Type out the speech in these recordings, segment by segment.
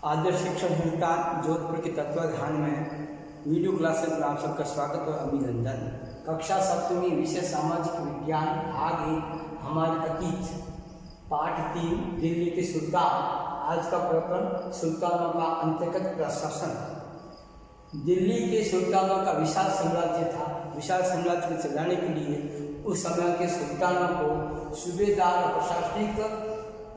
आदर्श शिक्षण संस्थान जोधपुर के तत्वाधान में वीडियो क्लासेस में आप सबका स्वागत और अभिनंदन। कक्षा सप्तमी विषय सामाजिक विज्ञान भाग 1 हमारे अतीत पाठ 3 दिल्ली के सुल्तान। आज का प्रकरण सुल्तानों का अंतर्गत प्रशासन। दिल्ली के सुल्तानों का विशाल साम्राज्य था। विशाल साम्राज्य को चलाने के लिए उस समय के सुल्तानों को सूबेदार और प्रशासनिक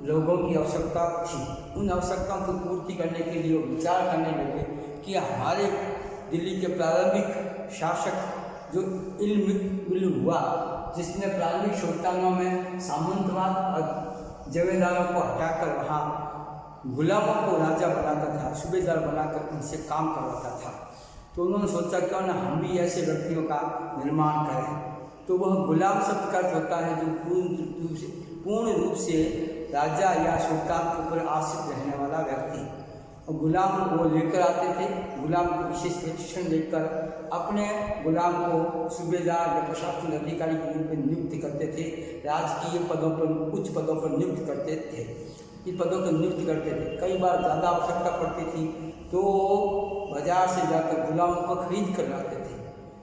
लोगों की आवश्यकता थी। उन आवश्यकताओं को पूर्ति करने के लिए विचार करने लगे कि हमारे दिल्ली के प्रारंभिक शासक जो इल्म हुआ, जिसने प्रारंभिक सुल्तानों में सामंतवाद और जमींदारों को हटाकर वहाँ गुलामों को राजा बनाता था, सूबेदार बनाकर उनसे काम करवाता था। तो उन्होंने सोचा क्यों ना हम भी ऐसे व्यक्तियों का निर्माण करें। तो वह गुलाम शब्द का अर्थ होता है जो पूर्ण रूप से राजा या सुल्तान के ऊपर आश्रित रहने वाला व्यक्ति। और गुलाम वो लेकर आते थे, गुलाम को विशेष प्रशिक्षण देकर अपने गुलाम को सूबेदार या प्रशासनिक अधिकारी के रूप में नियुक्त करते थे। राजकीय पदों पर, उच्च पदों पर नियुक्त करते थे। इस पदों पर नियुक्त करते थे। कई बार ज़्यादा आवश्यकता पड़ती थी तो बाजार से जाकर गुलामों को खरीद कर लाते थे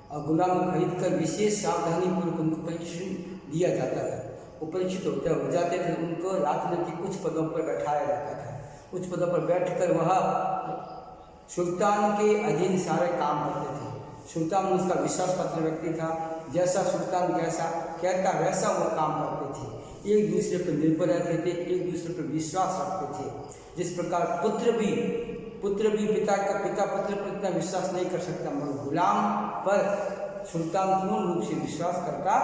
और गुलाम को खरीद कर विशेष सावधानीपूर्वक उनको प्रशिक्षण दिया जाता था। वो परीक्षित होते हो जाते थे। उनको राजनीतिक उच्च पदों पर बैठाया जाता था। उच्च पदों पर बैठकर वह सुल्तान के अधीन सारे काम करते थे। सुल्तान उसका विश्वास पात्र व्यक्ति था। जैसा सुल्तान कैसा कहता वैसा वो काम करते थे। एक दूसरे पर निर्भर रहते थे, एक दूसरे पर विश्वास रखते थे। जिस प्रकार पुत्र भी पिता पुत्र पर इतना विश्वास नहीं कर सकता, मगर गुलाम पर सुल्तान पूर्ण रूप से विश्वास करता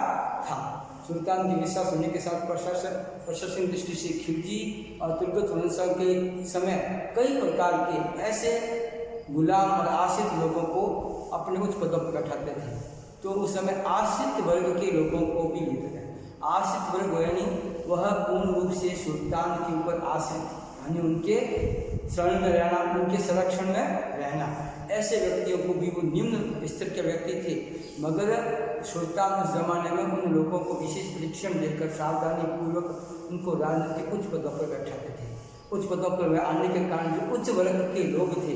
था। सुल्तान के विश्वास होने के साथ प्रशासन दृष्टि से खिलजी और तुर्गत वंशों के समय कई प्रकार के ऐसे गुलाम और आश्रित लोगों को अपने उच्च पदों पर बैठाते थे। तो उस समय आश्रित वर्ग के लोगों को भी लेते थे। आश्रित वर्ग यानी वह पूर्ण रूप से सुल्तान के ऊपर आश्रित, यानी उनके शरण में रहना, उनके संरक्षण में रहना। ऐसे व्यक्तियों को भी वो निम्न स्तर के व्यक्ति थे, मगर सुल्तान उस जमाने में उन लोगों को विशेष प्रशिक्षण देकर सावधानी पूर्वक उनको राजनीतिक उच्च पदों पर बैठाते थे। उच्च पदों पर आने के कारण जो उच्च वर्ग के लोग थे,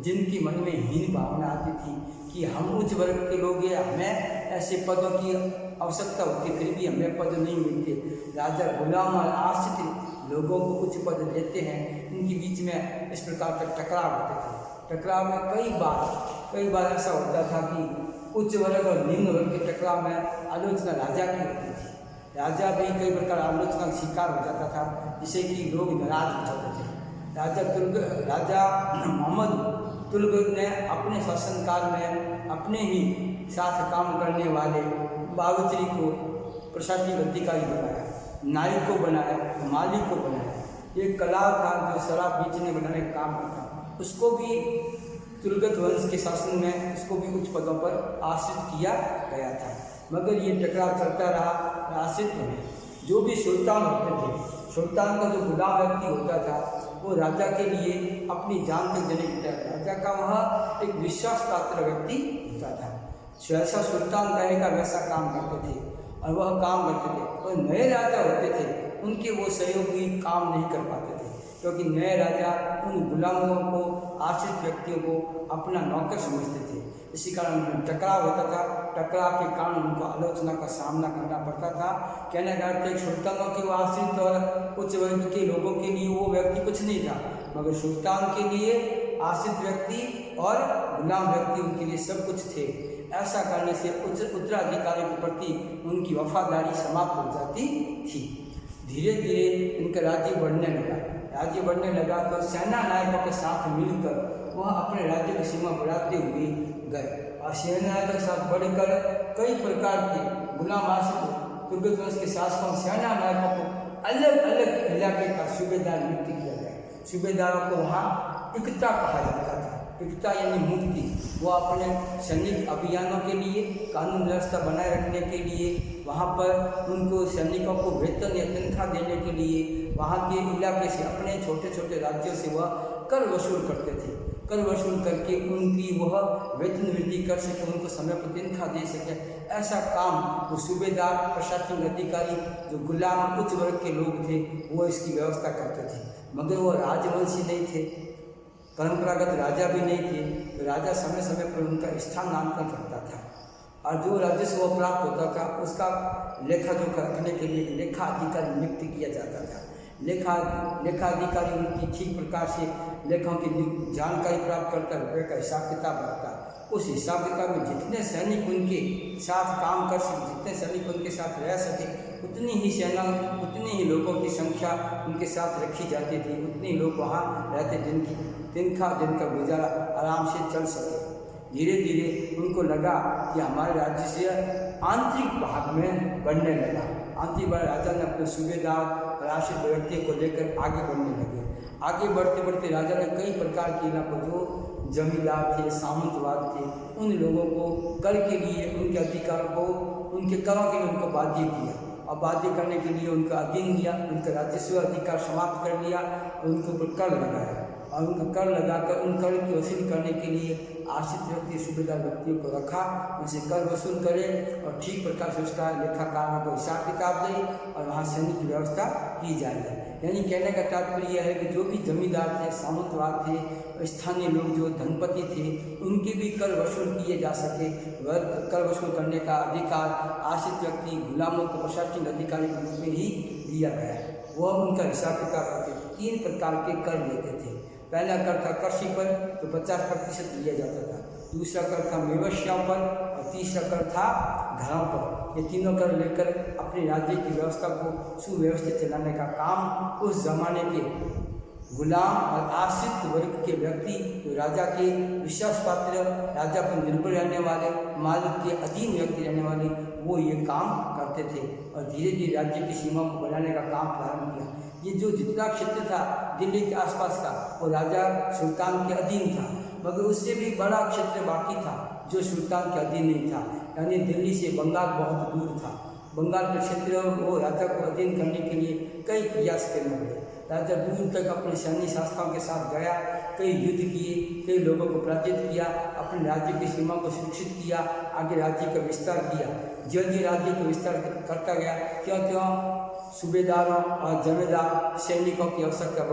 जिनकी मन में हीन भावना आती थी कि हम उच्च वर्ग के लोग हैं, हमें ऐसे पदों की आवश्यकता होती, फिर भी हमें पद नहीं मिलते। राजा गुलाम और आश्रित लोगों को उच्च पद देते हैं। इनके बीच में इस प्रकार का टकराव होते थे। टकराव में कई बार ऐसा होता था कि उच्च वर्ग और निम्न वर्ग के टकराव में आलोचना राजा की होती थी। राजा भी कई प्रकार आलोचना का शिकार हो जाता था, जिससे कि लोग नाराज हो जाते थे। राजा मोहम्मद तुगलक ने अपने शासनकाल में अपने ही साथ काम करने वाले बावर्ची को प्रशासनिक अधिकारी बनाया, नायक को बनाया, माली को बनाया। एक कला था जो शराब बेचने बनाने का काम करता, उसको भी तुगलक वंश के शासन में उसको भी उच्च पदों पर आश्रित किया गया था। मगर ये टकराव चलता रहा। आश्रित में जो भी सुल्तान होते थे, सुल्तान का जो गुलाम व्यक्ति होता था वो राजा के लिए अपनी जान तक देने की तैयार। राजा का वह एक विश्वास पात्र व्यक्ति होता था। जैसा सुल्तान कहेगा वैसा काम करते थे और वह काम करते थे। और नए राजा होते थे, उनके वो सहयोगी काम नहीं कर पाते थे, क्योंकि नए राजा उन गुलामों को, आश्रित व्यक्तियों को अपना नौकर समझते थे। इसी कारण उनमें टकराव होता था। टकराव के कारण उनको आलोचना का सामना करना पड़ता था। कहने का अर्थ सुल्तानों के आश्रित और उच्च वर्ग के लोगों के लिए वो व्यक्ति कुछ नहीं था, मगर सुल्तान के लिए आश्रित व्यक्ति और गुलाम व्यक्ति उनके लिए सब कुछ थे। ऐसा करने से उत्तराधिकारी के प्रति उनकी वफादारी समाप्त हो जाती थी। धीरे धीरे इनका राज्य बढ़ने लगा तो सेना नायकों के साथ मिलकर वह अपने राज्य की सीमा बढ़ाते हुए गए। और सेना नायकों के साथ बढ़कर कई प्रकार के गुलाम आश्रित तुगलक वंश के शासकों, सेना नायकों को अलग अलग इलाके का सूबेदार नियुक्त किया गया। सूबेदारों को वहाँ एकता कहा जाता था। एकता यानी मुक्ति। वो अपने सैनिक अभियानों के लिए, कानून व्यवस्था बनाए रखने के लिए, वहाँ पर उनको सैनिकों को वेतन या तनख्वाह देने के लिए वहाँ के इलाके से, अपने छोटे छोटे राज्यों से वह कर वसूल करते थे। कर वसूल करके उनकी वह वेतन वृद्धि कर सके, उनको समय पर तनख्वाह दे सके। ऐसा काम वो सूबेदार, प्रशासनिक अधिकारी, जो गुलाम उच्च वर्ग के लोग थे, वो इसकी व्यवस्था करते थे। मगर वो राजवंशी नहीं थे, परंपरागत राजा भी नहीं थे, तो राजा समय समय पर उनका स्थानांतरण करता था और जो राजस्व प्राप्त होता था उसका लेखा जोखा रखने के लिए लेखा अधिकारी नियुक्त किया जाता था। लेखा अधिकारी उनकी ठीक प्रकार से लेखाओं की जानकारी प्राप्त करता, रुपये का हिसाब किताब रखता। उस हिसाब किताब में जितने सैनिक उनके साथ काम कर सके, जितने सैनिक उनके साथ रह सके, उतनी ही सेना, उतनी ही लोगों की संख्या उनके साथ रखी जाती थी, उतने ही लोग वहाँ रहते जिनका गुजारा आराम से चल सके। धीरे धीरे उनको लगा कि हमारे राज्य से आंतरिक भाग में बढ़ने लगा। आंतरिक भाग राजा ने अपने सूबेदार राष्ट्रीय व्यक्ति को लेकर आगे बढ़ने लगे। आगे बढ़ते बढ़ते राजा ने कई प्रकार के इलाकों, जो जमींदार थे, सामंतवाद थे, उन लोगों को कर के लिए, उनके अधिकारों को, उनके करों के लिए उनको बाध्य किया और बाध्य करने के लिए उनका अधीन लिया, उनका राजस्व अधिकार समाप्त कर लिया, उनके ऊपर कर लगाया और उनको कर लगाकर उन कर की वसूल करने के लिए आश्रित व्यक्ति, सूबेदार व्यक्तियों को रखा, उनसे कर वसूल करे और ठीक प्रकार से उसका लेखाकारों को हिसाब किताब दे और वहाँ सैनिक की व्यवस्था की जाए। यानी कहने का तात्पर्य यह है कि जो भी जमींदार थे, सामंतवाद थे, स्थानीय लोग जो धनपति थे, उनके भी कर वसूल किए जा सके। वह कर वसूल करने का अधिकार आश्रित व्यक्ति, गुलामों को प्रशासनिक अधिकारी के रूप में ही दिया गया। वह उनका हिसाब किताब करते। 3 प्रकार के कर लेते थे। पहला कर था कृषि पर, तो 50% लिया जाता था। दूसरा कर था मेवश्याओं पर और तीसरा कर था घरों पर। ये तीनों कर लेकर अपने राज्य की व्यवस्था को सुव्यवस्थित चलाने का काम उस जमाने के गुलाम और आश्रित वर्ग के व्यक्ति, जो राजा के विश्वास पात्र, राजा पर निर्भर रहने वाले, मालिक के अधीन व्यक्ति रहने वाले, वो ये काम करते थे और धीरे धीरे राज्य की सीमा को बढ़ाने का काम प्रारंभ किया। ये जो जितना क्षेत्र था दिल्ली के आसपास का, वो राजा सुल्तान के अधीन था, मगर उससे भी बड़ा क्षेत्र बाकी था जो सुल्तान के अधीन नहीं था। यानी दिल्ली से बंगाल बहुत दूर था। बंगाल के क्षेत्र वो राजा को अधीन करने के लिए कई प्रयास करने पड़े। राजा दूर तक अपने सैन्य शास्त्रों के साथ गया, कई युद्ध किए, कई लोगों को पराजित किया, अपने राज्य की सीमा को सुरक्षित किया, आगे राज्य का विस्तार किया। जो राज्य को विस्तार करता गया, क्यों सूबेदारों और जमींदार सैनिकों की आवश्यकता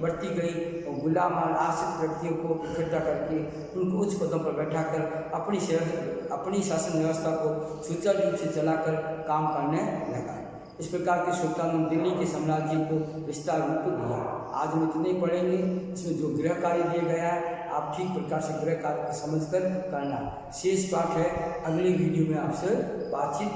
बढ़ती गई और गुलाम और आश्रित व्यक्तियों को इकट्ठा करके उनको उच्च पदों पर बैठाकर अपनी शासन व्यवस्था को सुचारू रूप से चलाकर काम करने लगा। इस प्रकार के सुल्तान ने दिल्ली के साम्राज्य को विस्तार रूप दिया। आज हम इतने ही पढ़ेंगे। इसमें जो गृह कार्य दिया गया है, आप ठीक प्रकार से गृह कार्य को समझकर करना। शेष पाठ है अगली वीडियो में आपसे बातचीत